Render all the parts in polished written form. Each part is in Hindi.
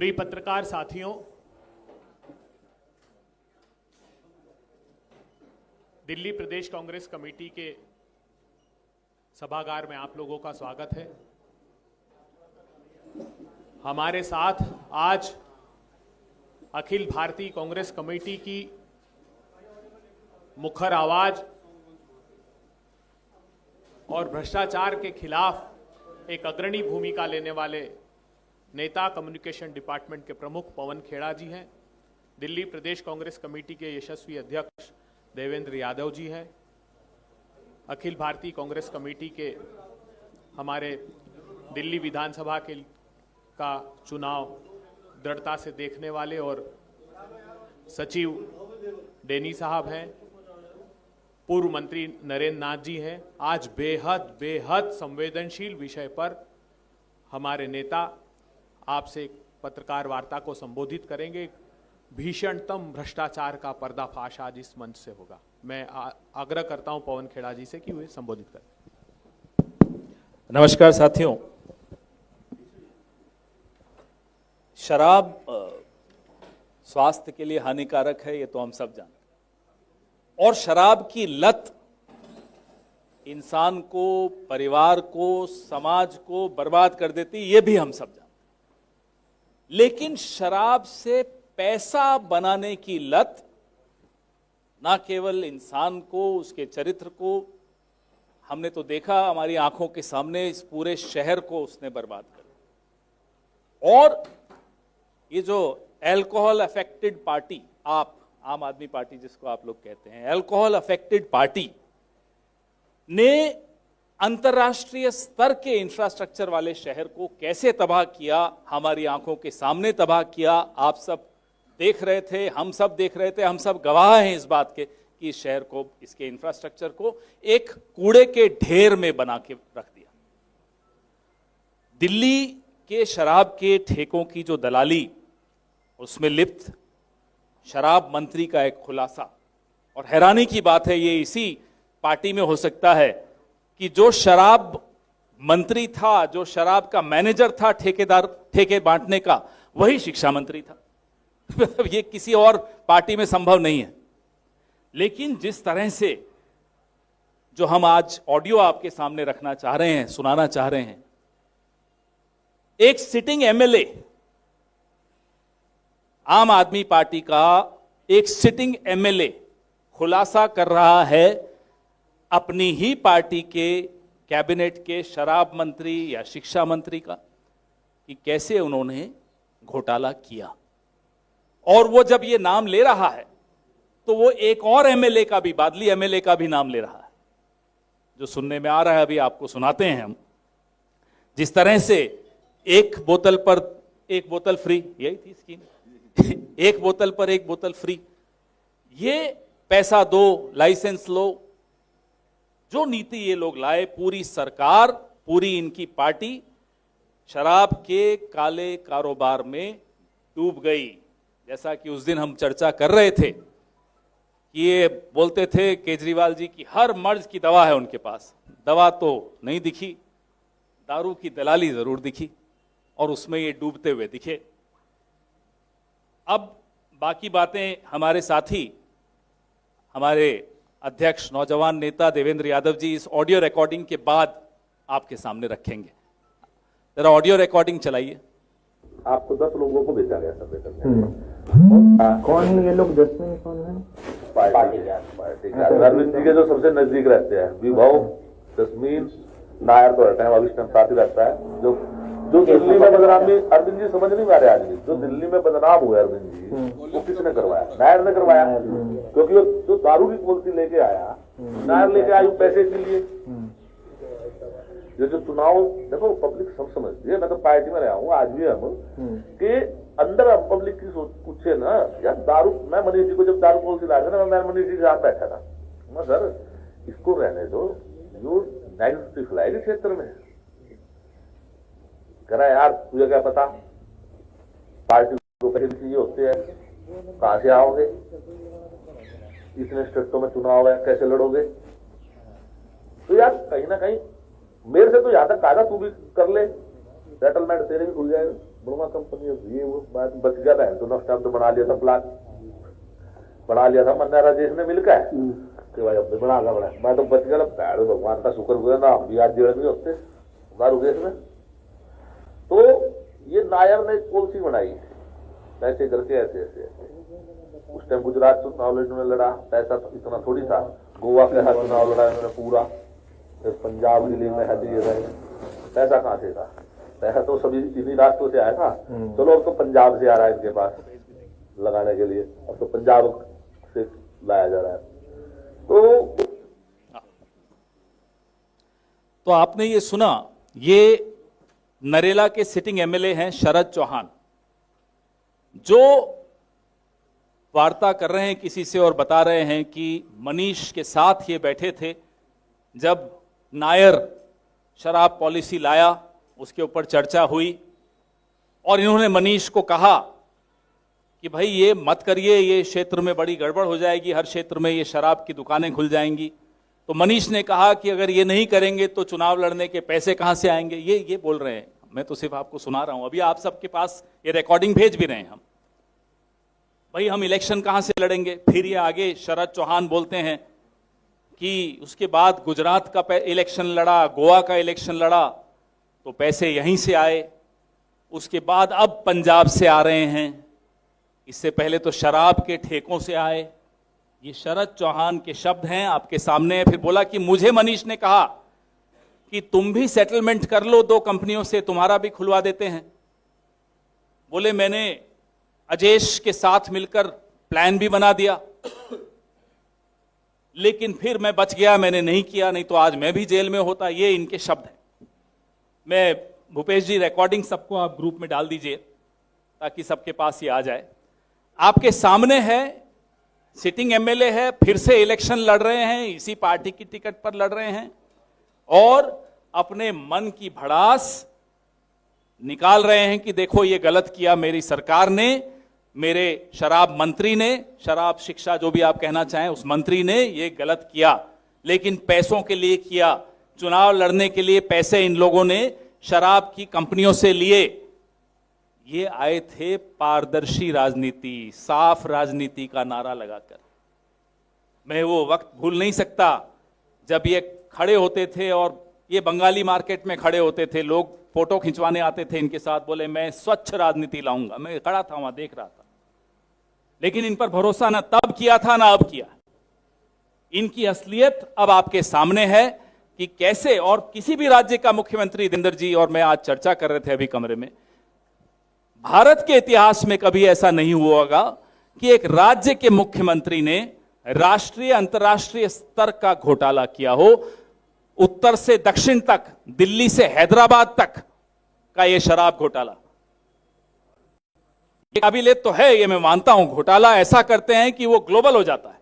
प्रिय पत्रकार साथियों, दिल्ली प्रदेश कांग्रेस कमेटी के सभागार में आप लोगों का स्वागत है। हमारे साथ आज अखिल भारतीय कांग्रेस कमेटी की मुखर आवाज और भ्रष्टाचार के खिलाफ एक अग्रणी भूमिका लेने वाले नेता कम्युनिकेशन डिपार्टमेंट के प्रमुख पवन खेड़ा जी हैं। दिल्ली प्रदेश कांग्रेस कमेटी के यशस्वी अध्यक्ष देवेंद्र यादव जी हैं। अखिल भारतीय कांग्रेस कमेटी के हमारे दिल्ली विधानसभा का चुनाव दृढ़ता से देखने वाले और सचिव डेनी साहब हैं। पूर्व मंत्री नरेंद्र नाथ जी हैं। आज बेहद संवेदनशील विषय पर हमारे नेता आपसे पत्रकार वार्ता को संबोधित करेंगे। भीषणतम भ्रष्टाचार का पर्दाफाश आज इस मंच से होगा। मैं आग्रह करता हूं पवन खेड़ा जी से कि वे संबोधित करें। नमस्कार साथियों, शराब स्वास्थ्य के लिए हानिकारक है, ये तो हम सब जानते हैं। और शराब की लत इंसान को, परिवार को, समाज को बर्बाद कर देती, ये भी हम सब जानते हैं। लेकिन शराब से पैसा बनाने की लत ना केवल इंसान को, उसके चरित्र को, हमने तो देखा हमारी आंखों के सामने, इस पूरे शहर को उसने बर्बाद कर दिया। और ये जो अल्कोहल अफेक्टेड पार्टी, आप आम आदमी पार्टी जिसको आप लोग कहते हैं, अल्कोहल अफेक्टेड पार्टी ने अंतर्राष्ट्रीय स्तर के इंफ्रास्ट्रक्चर वाले शहर को कैसे तबाह किया, हमारी आंखों के सामने तबाह किया। आप सब देख रहे थे, हम सब देख रहे थे, हम सब गवाह हैं इस बात के कि इस शहर को, इसके इंफ्रास्ट्रक्चर को एक कूड़े के ढेर में बना के रख दिया। दिल्ली के शराब के ठेकों की जो दलाली, उसमें लिप्त शराब मंत्री का एक खुलासा। और हैरानी की बात है, ये इसी पार्टी में हो सकता है कि जो शराब मंत्री था, जो शराब का मैनेजर था ठेके बांटने का, वही शिक्षा मंत्री था। ये किसी और पार्टी में संभव नहीं है। लेकिन जिस तरह से जो हम आज ऑडियो आपके सामने रखना चाह रहे हैं, सुनाना चाह रहे हैं, एक सिटिंग एमएलए, आम आदमी पार्टी का एक सिटिंग एमएलए खुलासा कर रहा है अपनी ही पार्टी के कैबिनेट के शराब मंत्री या शिक्षा मंत्री का, कि कैसे उन्होंने घोटाला किया। और वो जब ये नाम ले रहा है तो वो एक और एमएलए का भी, बादली एमएलए का भी नाम ले रहा है, जो सुनने में आ रहा है, अभी आपको सुनाते हैं हम। जिस तरह से एक बोतल पर एक बोतल फ्री, यही थी स्कीम, एक बोतल पर एक बोतल फ्री, ये पैसा दो, लाइसेंस लो, जो नीति ये लोग लाए, पूरी सरकार, पूरी इनकी पार्टी शराब के काले कारोबार में डूब गई। जैसा कि उस दिन हम चर्चा कर रहे थे कि ये बोलते थे केजरीवाल जी की हर मर्ज की दवा है उनके पास, दवा तो नहीं दिखी, दारू की दलाली जरूर दिखी, और उसमें ये डूबते हुए दिखे। अब बाकी बातें हमारे साथी, हमारे अध्यक्ष नौजवान नेता देवेंद्र यादव जी इस ऑडियो रिकॉर्डिंग के बाद आपके सामने रखेंगे। जरा ऑडियो रिकॉर्डिंग चलाइए। आपको 10 लोगों को भेजा गया सर्वे करने। कौन है ये लोग? 10 में कौन है? पार्टी के अरविंद जी के जो सबसे नजदीक रहते हैं, विभव, जस्मीन, नायर तो रहता है, अविष्टम साथी रहता है। जो दिल्ली में बदनामी, अरविंद जी समझ नहीं पा रहे आज भी, जो दिल्ली में बदनाम हुए अरविंद जी, वो किसने करवाया? नायर ने करवाया। क्योंकि वो जो दारू की पॉलिसी लेके आया, नायर लेके आयु पैसे के लिए। ये जो चुनाव, देखो पब्लिक सब समझती है, मैं तो पार्टी में रहा हूँ आज भी, हम कि अंदर अब पब्लिक की सोच पूछे ना यार, दारू, मैं मनीष जी को जब दारू पॉलिसी ला ना, मैं मनीष जी के साथ बैठा था, मैं सर इसको रहने दो, जो नेगेटिव फैलाएगी क्षेत्र में। कह रहा यार तुझे क्या पता, पार्टी को पैसे चाहिए होते हैं, कहां से आओगे, इतने स्टेटों में चुनाव है, कैसे लड़ोगे? तो यार कहीं ना कहीं मेरे से तो यहां तक कहा, तू भी कर ले, सेटलमेंट तेरे भी खुल जाएगा। बुढ़वा कंपनी ये वो बात बच गया था तो उस टाइम तो बना लिया था प्लान, बना लिया था मन्ना राजेश ने मिलकर कि भाई अब बना मैं तो बच गया। पैर भगवान का शुक्र हुआ ना, हम भी आज जेल में होते दारू केस में। तो ये नायर ने पॉलिसी बनाई ऐसे करके ऐसे ऐसे ऐसे। उस टाइम गुजरात चुनाव में लड़ा, पैसा तो इतना थोड़ी था। गोवा के साथ चुनाव लड़ा इन्होंने पूरा, फिर पंजाब दिल्ली में पैसा कहाँ से था? पैसा तो सभी इन्हीं रास्तों से आया था। चलो अब तो पंजाब से आ रहा है इनके पास लगाने के लिए, अब तो पंजाब से लाया जा रहा है। तो आपने ये सुना, ये नरेला के सिटिंग एमएलए हैं शरद चौहान, जो वार्ता कर रहे हैं किसी से और बता रहे हैं कि मनीष के साथ ये बैठे थे जब नायर शराब पॉलिसी लाया, उसके ऊपर चर्चा हुई और इन्होंने मनीष को कहा कि भाई ये मत करिए, ये क्षेत्र में बड़ी गड़बड़ हो जाएगी, हर क्षेत्र में ये शराब की दुकानें खुल जाएंगी। तो मनीष ने कहा कि अगर ये नहीं करेंगे तो चुनाव लड़ने के पैसे कहां से आएंगे। ये बोल रहे हैं, मैं तो सिर्फ आपको सुना रहा हूं। अभी आप सबके पास ये रिकॉर्डिंग भेज भी रहे हैं हम, भाई हम इलेक्शन कहां से लड़ेंगे। फिर ये आगे शरद चौहान बोलते हैं कि उसके बाद गुजरात का इलेक्शन लड़ा, गोवा का इलेक्शन लड़ा तो पैसे यहीं से आए, उसके बाद अब पंजाब से आ रहे हैं, इससे पहले तो शराब के ठेकों से आए। ये शरद चौहान के शब्द हैं, आपके सामने है। फिर बोला कि मुझे मनीष ने कहा कि तुम भी सेटलमेंट कर लो 2 कंपनियों से, तुम्हारा भी खुलवा देते हैं। बोले मैंने अजेश के साथ मिलकर प्लान भी बना दिया, लेकिन फिर मैं बच गया, मैंने नहीं किया, नहीं तो आज मैं भी जेल में होता। ये इनके शब्द हैं। मैं भूपेश जी रिकॉर्डिंग सबको आप ग्रुप में डाल दीजिए ताकि सबके पास ये आ जाए। आपके सामने है, सिटिंग एमएलए है, फिर से इलेक्शन लड़ रहे हैं, इसी पार्टी की टिकट पर लड़ रहे हैं और अपने मन की भड़ास निकाल रहे हैं कि देखो ये गलत किया मेरी सरकार ने, मेरे शराब मंत्री ने, शराब शिक्षा जो भी आप कहना चाहें उस मंत्री ने ये गलत किया, लेकिन पैसों के लिए किया। चुनाव लड़ने के लिए पैसे इन लोगों ने शराब की कंपनियों से लिए। ये आए थे पारदर्शी राजनीति, साफ राजनीति का नारा लगाकर। मैं वो वक्त भूल नहीं सकता जब ये खड़े होते थे और ये बंगाली मार्केट में खड़े होते थे, लोग फोटो खिंचवाने आते थे इनके साथ, बोले मैं स्वच्छ राजनीति लाऊंगा। मैं खड़ा था वहां देख रहा था, लेकिन इन पर भरोसा ना तब किया था ना अब किया। इनकी असलियत अब आपके सामने है कि कैसे, और किसी भी राज्य का मुख्यमंत्री, देवेंद्र जी और मैं आज चर्चा कर रहे थे अभी कमरे में, भारत के इतिहास में कभी ऐसा नहीं हुआ होगा कि एक राज्य के मुख्यमंत्री ने राष्ट्रीय अंतर्राष्ट्रीय स्तर का घोटाला किया हो। उत्तर से दक्षिण तक, दिल्ली से हैदराबाद तक का यह शराब घोटाला, ये काबिलियत तो है, ये मैं मानता हूं। घोटाला ऐसा करते हैं कि वो ग्लोबल हो जाता है।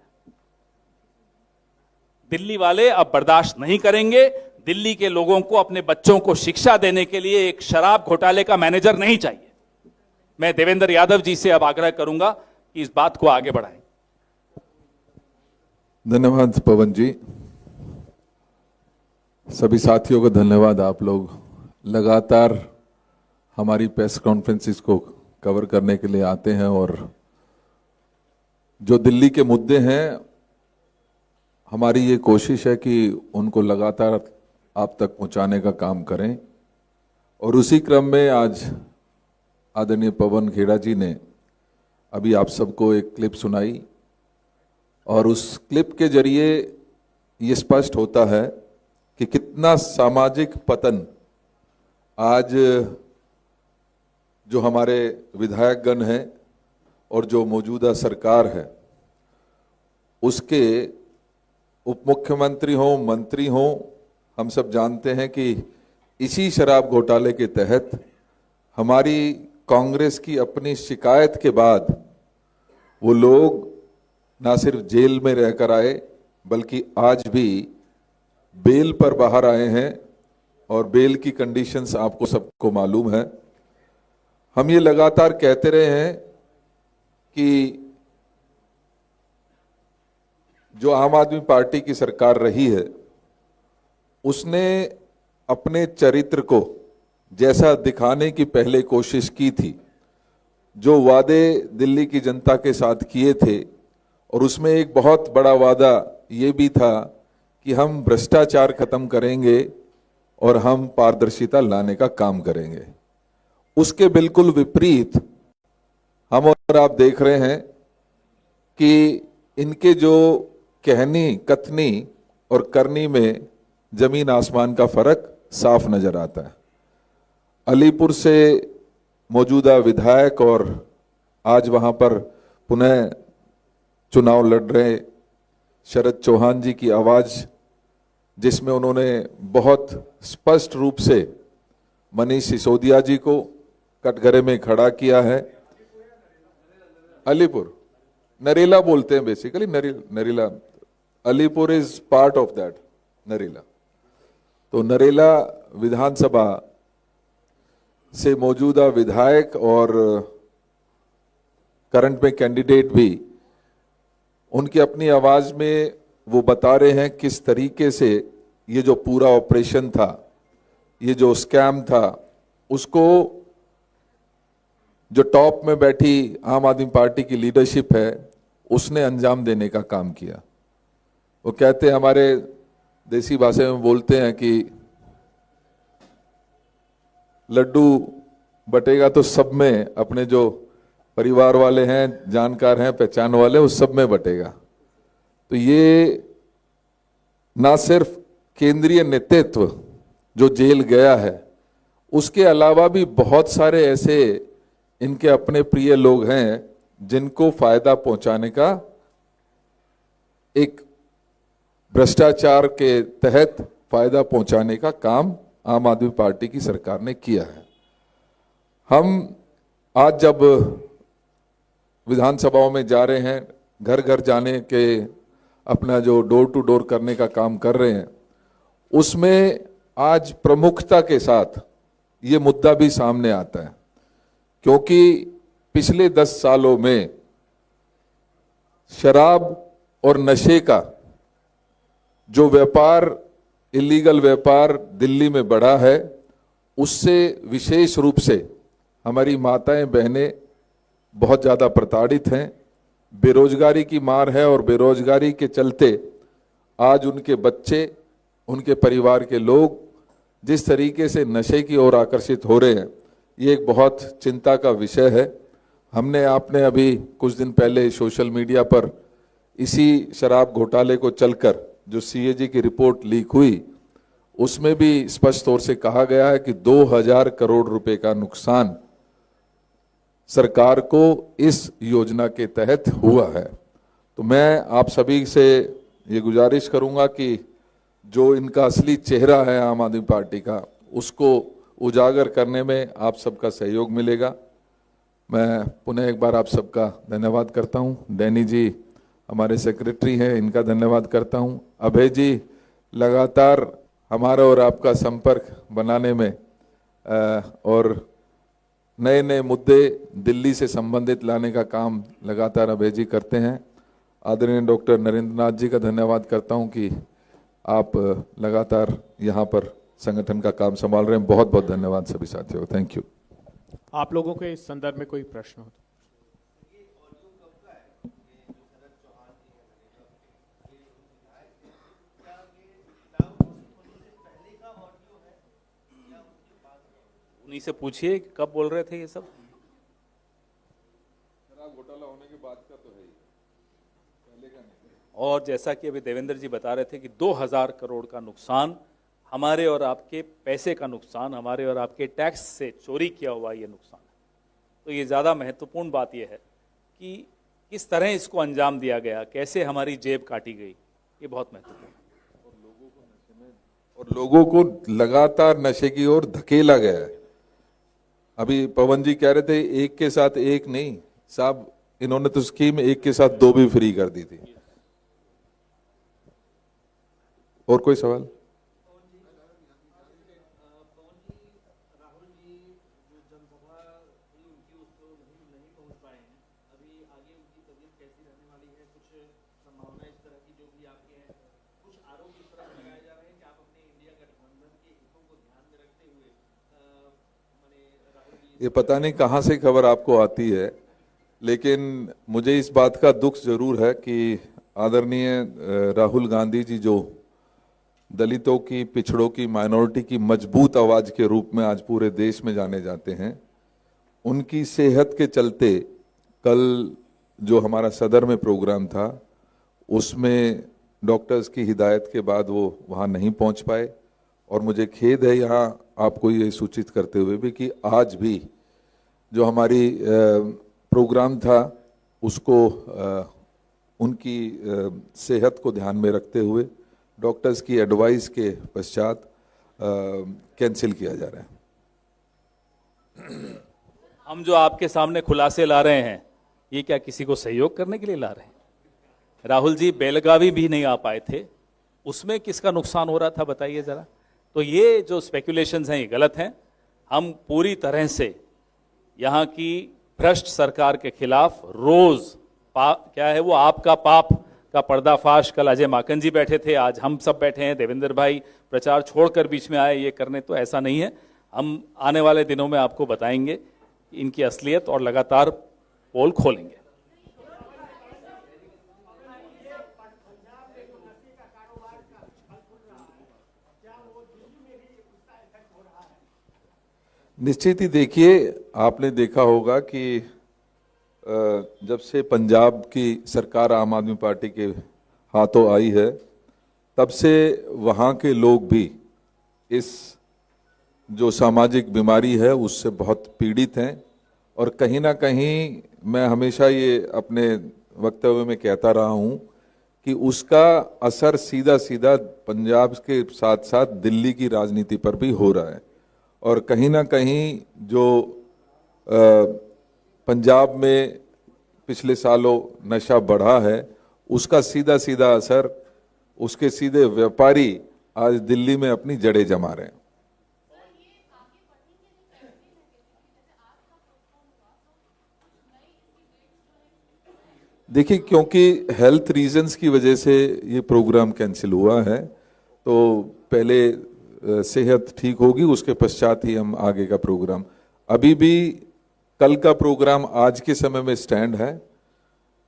दिल्ली वाले अब बर्दाश्त नहीं करेंगे। दिल्ली के लोगों को, अपने बच्चों को शिक्षा देने के लिए एक शराब घोटाले का मैनेजर नहीं चाहिए। मैं देवेंद्र यादव जी से अब आग्रह करूंगा कि इस बात को आगे बढ़ाएं। धन्यवाद पवन जी। सभी साथियों को धन्यवाद। आप लोग लगातार हमारी प्रेस कॉन्फ्रेंसिस को कवर करने के लिए आते हैं और जो दिल्ली के मुद्दे हैं, हमारी ये कोशिश है कि उनको लगातार आप तक पहुंचाने का काम करें। और उसी क्रम में आज आदरणीय पवन खेड़ा जी ने अभी आप सबको एक क्लिप सुनाई और उस क्लिप के जरिए ये स्पष्ट होता है कि कितना सामाजिक पतन आज जो हमारे विधायकगण हैं और जो मौजूदा सरकार है उसके उप मुख्यमंत्री हों, मंत्री हों, हम सब जानते हैं कि इसी शराब घोटाले के तहत हमारी कांग्रेस की अपनी शिकायत के बाद वो लोग ना सिर्फ जेल में रहकर आए बल्कि आज भी बेल पर बाहर आए हैं और बेल की कंडीशंस आपको सबको मालूम है। हम ये लगातार कहते रहे हैं कि जो आम आदमी पार्टी की सरकार रही है उसने अपने चरित्र को जैसा दिखाने की पहले कोशिश की थी। जो वादे दिल्ली की जनता के साथ किए थे, और उसमें एक बहुत बड़ा वादा ये भी था कि हम भ्रष्टाचार खत्म करेंगे और हम पारदर्शिता लाने का काम करेंगे। उसके बिल्कुल विपरीत हम और आप देख रहे हैं कि इनके जो कहनी, कथनी और करनी में जमीन आसमान का फर्क साफ नजर आता है। अलीपुर से मौजूदा विधायक और आज वहां पर पुनः चुनाव लड़ रहे शरद चौहान जी की आवाज, जिसमें उन्होंने बहुत स्पष्ट रूप से मनीष सिसोदिया जी को कटघरे में खड़ा किया है। अलीपुर, नरेला बोलते हैं basically, Narela, Alipur is part of that Narela. तो नरेला विधानसभा से मौजूदा विधायक और करंट में कैंडिडेट भी, उनकी अपनी आवाज में वो बता रहे हैं किस तरीके से ये जो पूरा ऑपरेशन था, ये जो स्कैम था, उसको जो टॉप में बैठी आम आदमी पार्टी की लीडरशिप है उसने अंजाम देने का काम किया। वो कहते हैं, हमारे देसी भाषा में बोलते हैं कि लड्डू बटेगा तो सब में, अपने जो परिवार वाले हैं, जानकार हैं, पहचान वाले, उस सब में बटेगा। तो ये ना सिर्फ केंद्रीय नेतृत्व जो जेल गया है, उसके अलावा भी बहुत सारे ऐसे इनके अपने प्रिय लोग हैं जिनको फायदा पहुंचाने का, एक भ्रष्टाचार के तहत फायदा पहुंचाने का काम आम आदमी पार्टी की सरकार ने किया है। हम आज जब विधानसभाओं में जा रहे हैं, घर घर जाने के अपना जो डोर टू डोर करने का काम कर रहे हैं, उसमें आज प्रमुखता के साथ ये मुद्दा भी सामने आता है, क्योंकि पिछले 10 सालों में शराब और नशे का जो व्यापार, इलीगल व्यापार दिल्ली में बढ़ा है, उससे विशेष रूप से हमारी माताएं, बहनें बहुत ज़्यादा प्रताड़ित हैं। बेरोजगारी की मार है और बेरोजगारी के चलते आज उनके बच्चे, उनके परिवार के लोग जिस तरीके से नशे की ओर आकर्षित हो रहे हैं, ये एक बहुत चिंता का विषय है। हमने, आपने अभी कुछ दिन पहले सोशल मीडिया पर इसी शराब घोटाले को चलकर जो सीएजी की रिपोर्ट लीक हुई, उसमें भी स्पष्ट तौर से कहा गया है कि 2000 करोड़ रुपए का नुकसान सरकार को इस योजना के तहत हुआ है। तो मैं आप सभी से ये गुजारिश करूंगा कि जो इनका असली चेहरा है आम आदमी पार्टी का, उसको उजागर करने में आप सबका सहयोग मिलेगा। मैं पुनः एक बार आप सबका धन्यवाद करता हूं। डैनी जी हमारे सेक्रेटरी हैं, इनका धन्यवाद करता हूं। अभय जी लगातार हमारा और आपका संपर्क बनाने में और नए नए मुद्दे दिल्ली से संबंधित लाने का काम लगातार अभय जी करते हैं। आदरणीय डॉक्टर नरेंद्र नाथ जी का धन्यवाद करता हूं कि आप लगातार यहाँ पर संगठन का काम संभाल रहे हैं। बहुत बहुत धन्यवाद सभी साथियों, थैंक यू। आप लोगों के इस संदर्भ में कोई प्रश्न हो? उन्हीं से पूछिए कि कब बोल रहे थे ये सब। शराब घोटाला होने के बाद का तो है ही, पहले का नहीं। और जैसा कि अभी देवेंद्र जी बता रहे थे कि 2000 करोड़ का नुकसान, हमारे और आपके पैसे का नुकसान, हमारे और आपके टैक्स से चोरी किया हुआ ये नुकसान है। तो ये ज़्यादा महत्वपूर्ण बात यह है कि किस तरह इसको अंजाम दिया गया, कैसे हमारी जेब काटी गई, ये बहुत महत्वपूर्ण है। और लोगों को लगातार नशे की ओर धकेला गया है। अभी पवन जी कह रहे थे एक के साथ एक नहीं, साहब इन्होंने तो स्कीम एक के साथ 2 भी फ्री कर दी थी। और कोई सवाल? ये पता नहीं कहाँ से खबर आपको आती है, लेकिन मुझे इस बात का दुख जरूर है कि आदरणीय राहुल गांधी जी जो दलितों की, पिछड़ों की, माइनॉरिटी की मजबूत आवाज के रूप में आज पूरे देश में जाने जाते हैं, उनकी सेहत के चलते कल जो हमारा सदर में प्रोग्राम था उसमें डॉक्टर्स की हिदायत के बाद वो वहाँ नहीं पहुँच पाए। और मुझे खेद है यहाँ आपको ये सूचित करते हुए भी कि आज भी जो हमारी प्रोग्राम था उसको उनकी सेहत को ध्यान में रखते हुए डॉक्टर्स की एडवाइस के पश्चात कैंसिल किया जा रहा है। हम जो आपके सामने खुलासे ला रहे हैं, ये क्या किसी को सहयोग करने के लिए ला रहे हैं? राहुल जी बेलगावी भी नहीं आ पाए थे, उसमें किसका नुकसान हो रहा था बताइए जरा। तो ये जो स्पेकुलेशंस हैं ये गलत हैं। हम पूरी तरह से यहाँ की भ्रष्ट सरकार के खिलाफ रोज क्या है वो आपका पाप का पर्दाफाश, कल अजय माकन जी बैठे थे, आज हम सब बैठे हैं, देवेंद्र भाई प्रचार छोड़कर बीच में आए ये करने, तो ऐसा नहीं है। हम आने वाले दिनों में आपको बताएंगे इनकी असलियत और लगातार पोल खोलेंगे। निश्चित ही देखिए, आपने देखा होगा कि जब से पंजाब की सरकार आम आदमी पार्टी के हाथों आई है तब से वहाँ के लोग भी इस जो सामाजिक बीमारी है उससे बहुत पीड़ित हैं। और कहीं ना कहीं मैं हमेशा ये अपने वक्तव्य में कहता रहा हूँ कि उसका असर सीधा सीधा पंजाब के साथ साथ दिल्ली की राजनीति पर भी हो रहा है। और कहीं ना कहीं जो पंजाब में पिछले सालों नशा बढ़ा है उसका सीधा सीधा असर उसके सीधे व्यापारी आज दिल्ली में अपनी जड़ें जमा रहे हैं। देखिए, क्योंकि हेल्थ रीजंस की वजह से ये प्रोग्राम कैंसिल हुआ है, तो पहले सेहत ठीक होगी उसके पश्चात ही हम आगे का प्रोग्राम। अभी भी कल का प्रोग्राम आज के समय में स्टैंड है,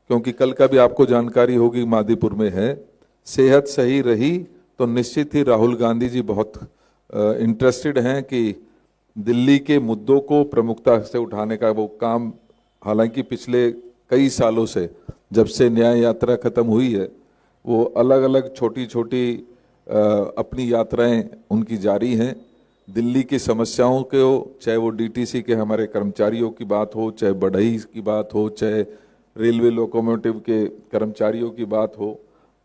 क्योंकि कल का भी आपको जानकारी होगी मादीपुर में है। सेहत सही रही तो निश्चित ही राहुल गांधी जी बहुत इंटरेस्टेड हैं कि दिल्ली के मुद्दों को प्रमुखता से उठाने का वो काम, हालांकि पिछले कई सालों से जब से न्याय यात्रा खत्म हुई है वो अलग अलग छोटी छोटी अपनी यात्राएं उनकी जारी हैं। दिल्ली की समस्याओं के हो, चाहे वो डीटीसी के हमारे कर्मचारियों की बात हो, चाहे बढ़ई की बात हो, चाहे रेलवे लोकोमोटिव के कर्मचारियों की बात हो,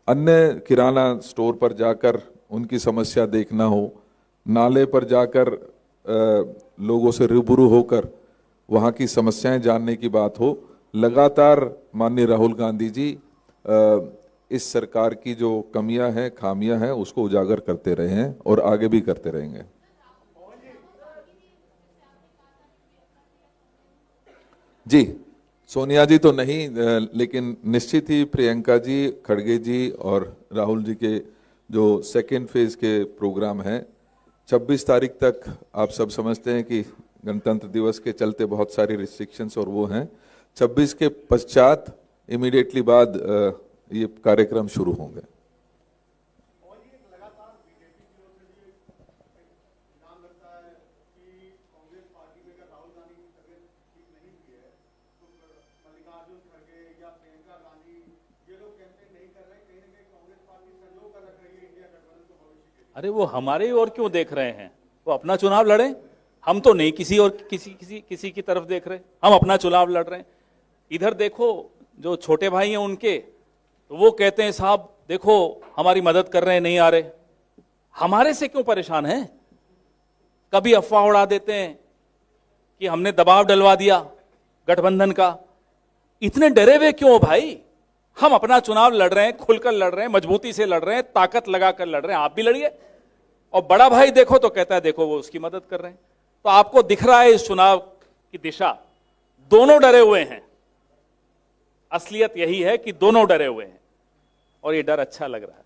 अन्य किराना स्टोर पर जाकर उनकी समस्या देखना हो, नाले पर जाकर लोगों से रूबरू होकर वहाँ की समस्याएं जानने की बात हो, लगातार माननीय राहुल गांधी जी इस सरकार की जो कमियां हैं, खामियां हैं, उसको उजागर करते रहे हैं और आगे भी करते रहेंगे। जी, सोनिया जी तो नहीं, लेकिन निश्चित ही प्रियंका जी, खड़गे जी और राहुल जी के जो सेकेंड फेज के प्रोग्राम हैं 26 तारीख तक, आप सब समझते हैं कि गणतंत्र दिवस के चलते बहुत सारी रिस्ट्रिक्शंस और वो हैं। 26 के पश्चात इमीडिएटली बाद ये कार्यक्रम शुरू होंगे। अरे वो हमारे और क्यों देख रहे हैं? वो अपना चुनाव लड़े, हम तो नहीं किसी और किसी की तरफ देख रहे, हम अपना चुनाव लड़ रहे हैं। इधर देखो जो छोटे भाई हैं उनके, तो वो कहते हैं साहब देखो हमारी मदद कर रहे हैं, नहीं आ रहे। हमारे से क्यों परेशान हैं? कभी अफवाह उड़ा देते हैं कि हमने दबाव डलवा दिया गठबंधन का। इतने डरे हुए क्यों भाई? हम अपना चुनाव लड़ रहे हैं, खुलकर लड़ रहे हैं, मजबूती से लड़ रहे हैं, ताकत लगाकर लड़ रहे हैं। आप भी लड़िए। और बड़ा भाई देखो तो कहता है देखो वो उसकी मदद कर रहे हैं। तो आपको दिख रहा है इस चुनाव की दिशा, दोनों डरे हुए हैं। असलियत यही है कि दोनों डरे हुए हैं और ये डर अच्छा लग रहा है।